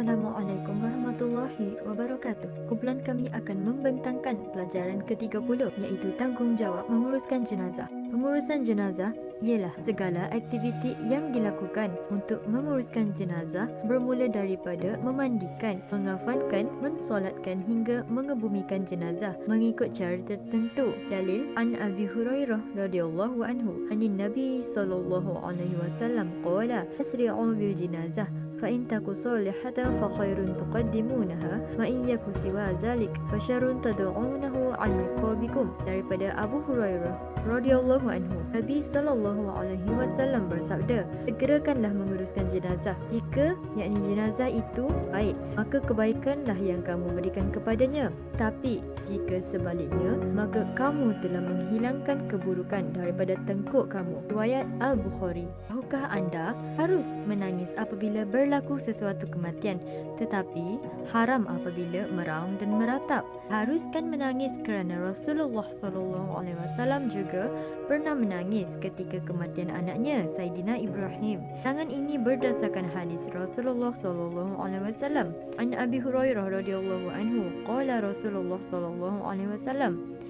Assalamualaikum warahmatullahi wabarakatuh. Kumpulan kami akan membentangkan pelajaran ke-30 iaitu tanggungjawab menguruskan jenazah. Pengurusan jenazah ialah segala aktiviti yang dilakukan untuk menguruskan jenazah bermula daripada memandikan, mengafankan, mensolatkan hingga mengebumikan jenazah mengikut cara tertentu. Dalil an Abi Hurairah radhiyallahu anhu anin Nabi sallallahu alaihi wasallam qala asri'u bil jenazah فإن تك صالحة فخير تقدمونها وإن يك سوى ذلك فشر تدعونه عن رقابكم. Daripada Abu Hurairah radhiyallahu anhu, Nabi sallallahu alaihi wasallam bersabda, segerakanlah menguruskan jenazah. Jika yakni jenazah itu baik, maka kebaikanlah yang kamu berikan kepadanya. Tapi jika sebaliknya, maka kamu telah menghilangkan keburukan daripada tengkuk kamu. Riwayat Al-Bukhari. Tahukah anda harus menangis apabila berlaku sesuatu kematian, tetapi haram apabila meraung dan meratap? Haruskan menangis kerana Rasulullah SAW juga pernah menangis ketika kematian anaknya Saidina Ibrahim. Terangan ini berdasarkan hadis Rasulullah SAW. An Abi Hurairah radhiyallahu anhu qala Rasulullah SAW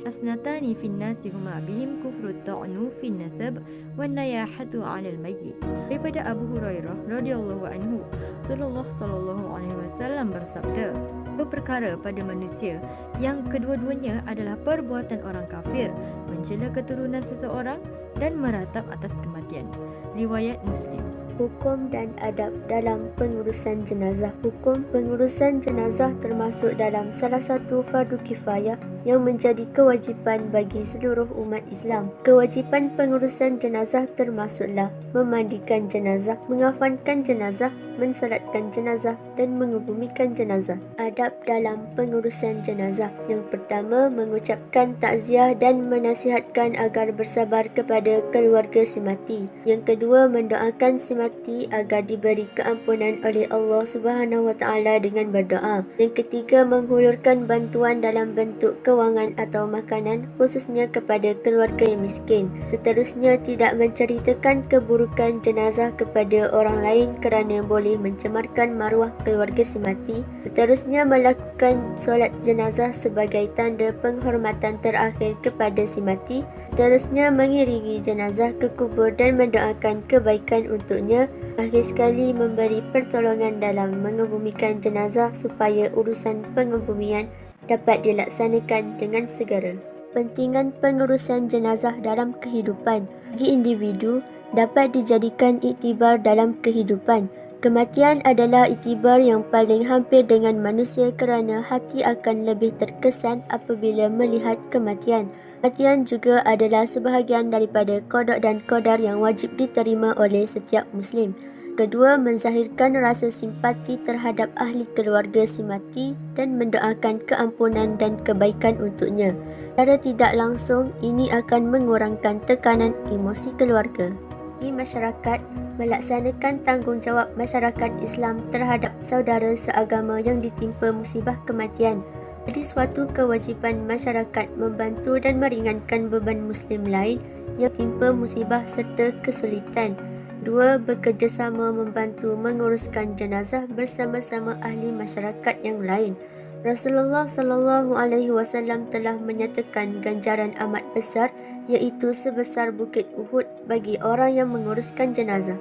asnatani fin nasi huma bihim kufru ta'nu fin nasab wan nayahatu 'alal mayyit. Daripada Abu Hurairah radhiyallahu anhu, Rasulullah SAW bersabda, dua perkara pada manusia yang kedua-duanya adalah perbuatan orang kafir, mencela keturunan seseorang dan meratap atas kematian. Riwayat Muslim. Hukum dan adab dalam pengurusan jenazah. Hukum pengurusan jenazah termasuk dalam salah satu fardu kifayah yang menjadi kewajipan bagi seluruh umat Islam. Kewajipan pengurusan jenazah termasuklah memandikan jenazah, mengafankan jenazah, mensolatkan jenazah dan mengebumikan jenazah. Adab dalam pengurusan jenazah. Yang pertama, mengucapkan takziah dan menasihatkan agar bersabar kepada keluarga si mati. Yang kedua, mendoakan si mati agar diberi keampunan oleh Allah Subhanahu Wa Taala dengan berdoa. Yang ketiga, menghulurkan bantuan dalam bentuk kewangan atau makanan khususnya kepada keluarga yang miskin. Seterusnya, tidak menceritakan keburukan jenazah kepada orang lain kerana boleh mencemarkan maruah keluarga si mati. Seterusnya, melakukan solat jenazah sebagai tanda penghormatan terakhir kepada si mati. Seterusnya, mengiringi jenazah ke kubur dan mendoakan kebaikan untuknya. Akhir sekali, memberi pertolongan dalam mengebumikan jenazah supaya urusan pengebumian dapat dilaksanakan dengan segera. Pentingan pengurusan jenazah dalam kehidupan. Bagi individu, dapat dijadikan iktibar dalam kehidupan. Kematian adalah iktibar yang paling hampir dengan manusia kerana hati akan lebih terkesan apabila melihat kematian. Kematian juga adalah sebahagian daripada qada dan qadar yang wajib diterima oleh setiap Muslim. Kedua, menzahirkan rasa simpati terhadap ahli keluarga si mati dan mendoakan keampunan dan kebaikan untuknya. Secara tidak langsung, ini akan mengurangkan tekanan emosi keluarga. Bagi masyarakat, melaksanakan tanggungjawab masyarakat Islam terhadap saudara seagama yang ditimpa musibah kematian. Jadi suatu kewajipan masyarakat membantu dan meringankan beban Muslim lain yang timpa musibah serta kesulitan. Dua, bekerjasama membantu menguruskan jenazah bersama-sama ahli masyarakat yang lain. Rasulullah SAW telah menyatakan ganjaran amat besar iaitu sebesar bukit Uhud bagi orang yang menguruskan jenazah.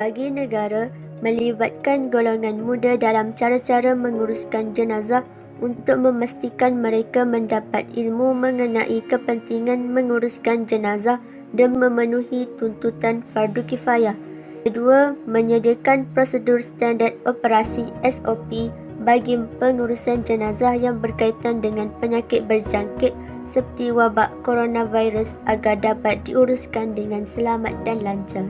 Bagi negara, melibatkan golongan muda dalam cara-cara menguruskan jenazah untuk memastikan mereka mendapat ilmu mengenai kepentingan menguruskan jenazah dan memenuhi tuntutan fardu kifayah. Kedua, menyediakan prosedur standard operasi SOP bagi pengurusan jenazah yang berkaitan dengan penyakit berjangkit seperti wabak coronavirus agar dapat diuruskan dengan selamat dan lancar.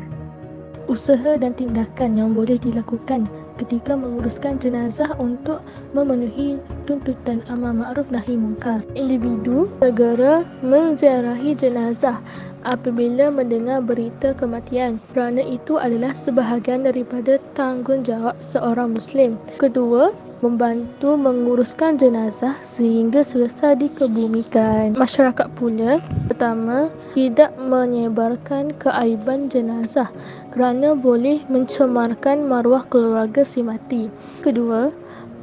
Usaha dan tindakan yang boleh dilakukan ketika menguruskan jenazah untuk memenuhi tuntutan amar ma'ruf nahi munkar. Individu segera menziarahi jenazah apabila mendengar berita kematian, kerana itu adalah sebahagian daripada tanggungjawab seorang Muslim. Kedua, membantu menguruskan jenazah sehingga selesai dikebumikan. Masyarakat pula, pertama, tidak menyebarkan keaiban jenazah kerana boleh mencemarkan maruah keluarga si mati. Kedua,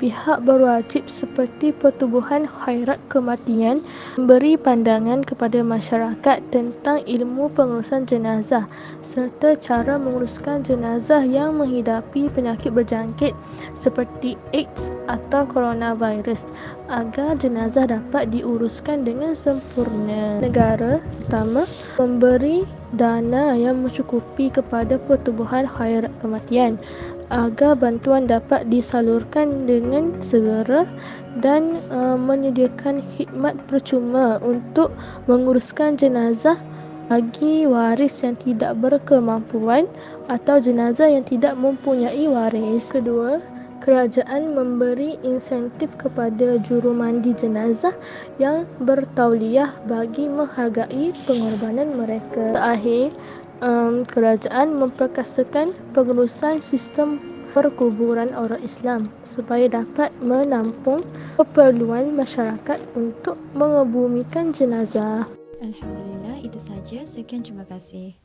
pihak berwajib seperti Pertubuhan Khairat Kematian memberi pandangan kepada masyarakat tentang ilmu pengurusan jenazah serta cara menguruskan jenazah yang menghidapi penyakit berjangkit seperti AIDS atau coronavirus agar jenazah dapat diuruskan dengan sempurna. Negara, pertama, memberi dana yang mencukupi kepada Pertubuhan Khairat Kematian agar bantuan dapat disalurkan dengan segera dan menyediakan khidmat percuma untuk menguruskan jenazah bagi waris yang tidak berkemampuan atau jenazah yang tidak mempunyai waris. Kedua, kerajaan memberi insentif kepada jurumandi jenazah yang bertauliah bagi menghargai pengorbanan mereka. Terakhir, kerajaan memperkasakan pengurusan sistem perkuburan orang Islam supaya dapat menampung keperluan masyarakat untuk mengebumikan jenazah. Alhamdulillah, itu saja. Sekian, terima kasih.